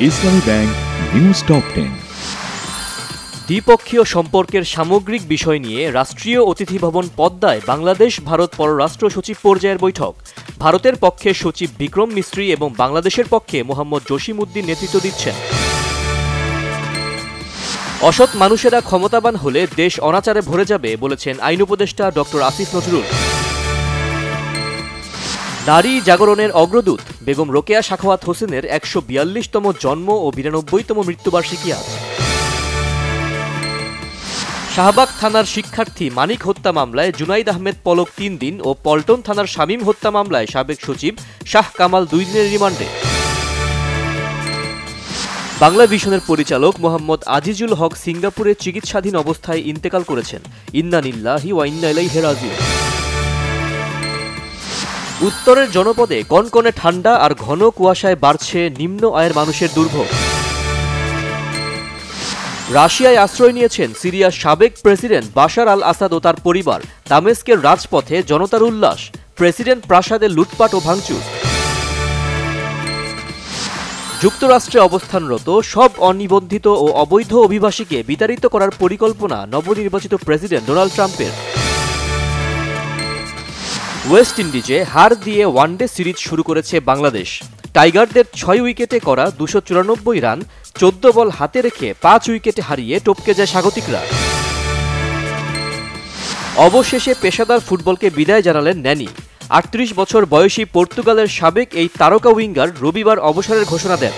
ইসলামী bank news top 10। দ্বিপক্ষীয় সম্পর্কের সামগ্রিক বিষয় নিয়ে রাষ্ট্রীয় অতিথি ভবন পদ্মায় বাংলাদেশ ভারত পররাষ্ট্র সচিব পর্যায়ের বৈঠক। ভারতের পক্ষে সচিব বিক্রম মিস্ত্রি এবং বাংলাদেশের পক্ষে মোহাম্মদ জসিম উদ্দিন নেতৃত্ব দিচ্ছেন। অসৎ মানুষেরা ক্ষমতাবান হলে দেশ অনাচারে ভরে যাবে বলেছেন আইন উপদেষ্টা ডক্টর আসিফ নজরুল। নারী জাগরণের অগ্রদূত বেগম রোকেয়া সাখাওয়াত হোসেনের ১৪২তম জন্ম ও ৯২তম মৃত্যুবার্ষিকী আজ। শাহবাগ থানার শিক্ষার্থী মানিক হত্যা মামলায় জুনাইদ আহমেদ পলক ৩ দিন ও পল্টন থানার শামীম হত্যা মামলায় সাবেক সচিব শাহ কামাল ২ দিনের রিমান্ডে। বাংলা ভিশনের পরিচালক মোহাম্মদ আজিজুল হক সিঙ্গাপুরে চিকিৎসাধীন অবস্থায় ইন্তেকাল করেছেন। ইন্না লিল্লাহি ওয়া ইন্না ইলাইহি রাজিউন। উত্তরের জনপদে কনকনে ঠান্ডা আর ঘন কুয়াশায় বাড়ছে নিম্ন আয়ের মানুষের দুর্ভোগ। রাশিয়ায় আশ্রয় নিয়েছেন সিরিয়ার সাবেক প্রেসিডেন্ট বাশার আল আসাদ ও তার পরিবার। দামেস্কের রাজপথে জনতার উল্লাস। প্রেসিডেন্ট প্রাসাদে লুটপাট ও ভাঙচুর। যুক্তরাষ্ট্রে অবস্থানরত সব অনিবন্ধিত ও অবৈধ অভিবাসীকে বিতাড়িত করার পরিকল্পনা নবনির্বাচিত প্রেসিডেন্ট ডোনাল্ড ট্রাম্পের। ওয়েস্ট ইন্ডিজে হার দিয়ে ওয়ানডে সিরিজ শুরু করেছে বাংলাদেশ। টাইগারদের ৬ উইকেটে করা ২৯৪ রান ১৪ বল হাতে রেখে ৫ উইকেটে হারিয়ে টপকে যায় স্বাগতিকরা। অবশেষে পেশাদার ফুটবলকে বিদায় জানালেন ন্যানি। ৩৮ বছর বয়সী পর্তুগালের সাবেক এই তারকা উইঙ্গার রবিবার অবসরের ঘোষণা দেন।